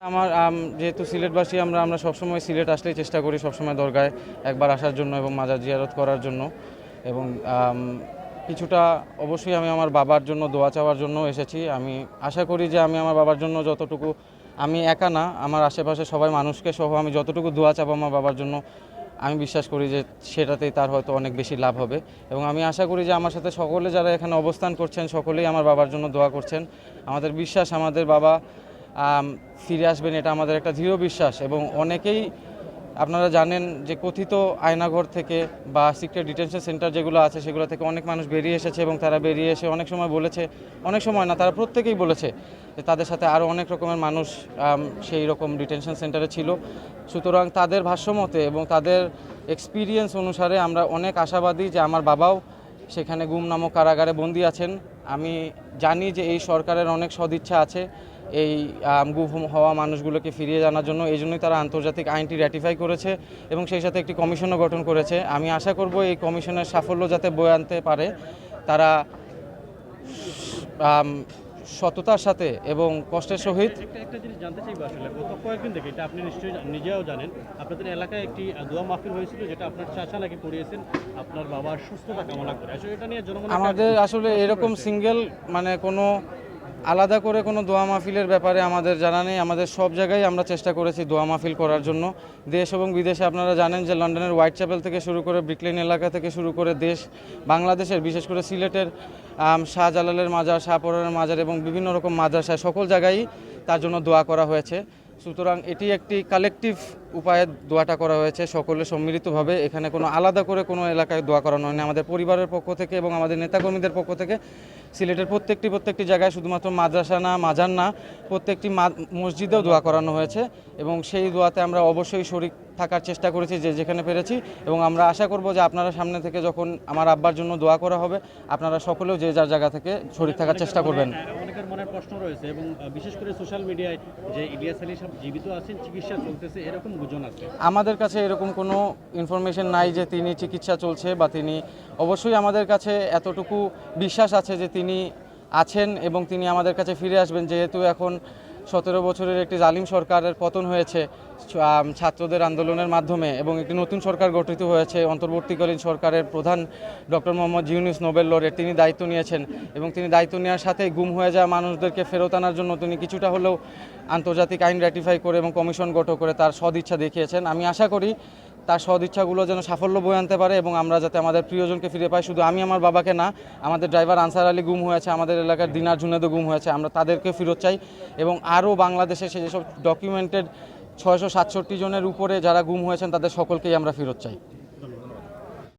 আমার যেহেতু সিলেটবাসী আমরা সবসময় সিলেট আসলেই চেষ্টা করি সবসময় দরগায় একবার আসার জন্য এবং মাজার জিয়ারত করার জন্য এবং কিছুটা অবশ্যই আমি আমার বাবার জন্য দোয়া চাওয়ার জন্য এসেছি। আমি আশা করি যে আমি আমার বাবার জন্য যতটুকু, আমি একা না, আমার আশেপাশে সবাই মানুষকে সহ আমি যতটুকু দোয়া চাবো আমার বাবার জন্য, আমি বিশ্বাস করি যে সেটাতেই তার হয়তো অনেক বেশি লাভ হবে। এবং আমি আশা করি যে আমার সাথে সকলে যারা এখানে অবস্থান করছেন সকলেই আমার বাবার জন্য দোয়া করছেন। আমাদের বিশ্বাস আমাদের বাবা ফিরে আসবেন, এটা আমাদের একটা দৃঢ় বিশ্বাস। এবং অনেকেই আপনারা জানেন যে কথিত আয়নাঘর থেকে বা সিক্রেট ডিটেনশন সেন্টার যেগুলো আছে সেগুলো থেকে অনেক মানুষ বেরিয়ে এসেছে এবং তারা বেরিয়ে এসে অনেক সময় বলেছে, অনেক সময় না, তারা প্রত্যেকেই বলেছে যে তাদের সাথে আরও অনেক রকমের মানুষ সেই রকম ডিটেনশন সেন্টারে ছিল। সুতরাং তাদের ভাষ্যমতে এবং তাদের এক্সপিরিয়েন্স অনুসারে আমরা অনেক আশাবাদী যে আমার বাবাও সেখানে গুম নামক কারাগারে বন্দী আছেন। আমি জানি যে এই সরকারের অনেক সদিচ্ছা আছে এই গুম হওয়া মানুষগুলোকে ফিরিয়ে আনার জন্য। এই জন্যই তারা আন্তর্জাতিক আইনটি র্যাটিফাই করেছে এবং সেই সাথে একটি কমিশনও গঠন করেছে। আমি আশা করব এই কমিশনের সাফল্য যাতে বয়ে আনতে পারে তারা সততার সাথে এবং কষ্টের সহিত। একটা জিনিস জানতে চাইবো, আসলে গত কয়েকদিন থেকে, এটা আপনি নিশ্চয়ই নিজেও জানেন, আপনাদের এলাকায় একটি দোয়া মাহফিল হয়েছিল যেটা আপনার চাচা নাকি করিয়েছেন আপনার বাবার সুস্থতা কামনা করে। আসলে এটা নিয়ে জনগণ আমাদের আসলে এরকম সিঙ্গেল মানে কোনো আলাদা করে কোনো দোয়া মাহফিলের ব্যাপারে আমাদের জানা নেই। আমাদের সব জায়গায় আমরা চেষ্টা করেছি দোয়া মাহফিল করার জন্য, দেশ এবং বিদেশে। আপনারা জানেন যে লন্ডনের হোয়াইট চ্যাপেল থেকে শুরু করে ব্রিকলেন এলাকা থেকে শুরু করে বাংলাদেশের বিশেষ করে সিলেটের শাহজালালের মাজার, শাহপরানের মাজার এবং বিভিন্ন রকম মাদ্রাসায় সকল জায়গায় তার জন্য দোয়া করা হয়েছে। সুতরাং এটি একটি কালেকটিভ উপায়ে দোয়াটা করা হয়েছে, সকলে সম্মিলিতভাবে। এখানে কোনো আলাদা করে কোনো এলাকায় দোয়া করানো হয়নি। আমাদের পরিবারের পক্ষ থেকে এবং আমাদের নেতাকর্মীদের পক্ষ থেকে সিলেটের প্রত্যেকটি জায়গায়, শুধুমাত্র মাদ্রাসা না, মাজার না, প্রত্যেকটি মসজিদেও দোয়া করানো হয়েছে এবং সেই দোয়াতে আমরা অবশ্যই শরীক থাকার চেষ্টা করেছি যে যেখানে পেরেছি। এবং আমরা আশা করব যে আপনারা সামনে থেকে যখন আমার আব্বার জন্য দোয়া করা হবে আপনারা সকলেও যে যার জায়গা থেকে শরীক থাকার চেষ্টা করবেন। অনেকের মনে প্রশ্ন রয়েছে এবং বিশেষ করে সোশ্যাল মিডিয়ায় যে ইলিয়াস আলী সাহেব জীবিত আছেন, চিকিৎসা চলতেছে, এরকম গুজন আছে। আমাদের কাছে এরকম কোনো ইনফরমেশন নাই যে তিনি চিকিৎসা চলছে বা তিনি, অবশ্যই আমাদের কাছে এতটুকু বিশ্বাস আছে যে তিনি আছেন এবং তিনি আমাদের কাছে ফিরে আসবেন। যেহেতু এখন 17 বছরের একটি জালিম সরকারের পতন হয়েছে ছাত্রদের আন্দোলনের মাধ্যমে এবং একটি নতুন সরকার গঠিত হয়েছে, অন্তর্বর্তীকালীন সরকারের প্রধান doctor Mohammad Yunus Nobel laureate, তিনি দায়িত্ব নিয়েছেন এবং তিনি দায়িত্ব নেওয়ার সাথে গুম হয়ে যাওয়া মানুষদেরকে ফেরত আনার জন্য তিনি কিছুটা হলেও আন্তর্জাতিক আইন র্যাটিফাই করে এবং কমিশন গঠন করে তার সদিচ্ছা দেখিয়েছেন। আমি আশা করি তার সদিচ্ছাগুলো যেন সাফল্য বয়ে আনতে পারে এবং আমরা যাতে আমাদের প্রিয়জনকে ফিরে পাই। শুধু আমি আমার বাবাকে না, আমাদের ড্রাইভার আনসার আলী গুম হয়েছে, আমাদের এলাকার দিনার জুনেদও গুম হয়েছে, আমরা তাদেরকে ফেরত চাই। এবং আরও বাংলাদেশে সে যেসব ডকুমেন্টেড 667 জনের উপরে যারা গুম হয়েছেন তাদের সকলকেই আমরা ফেরত চাই।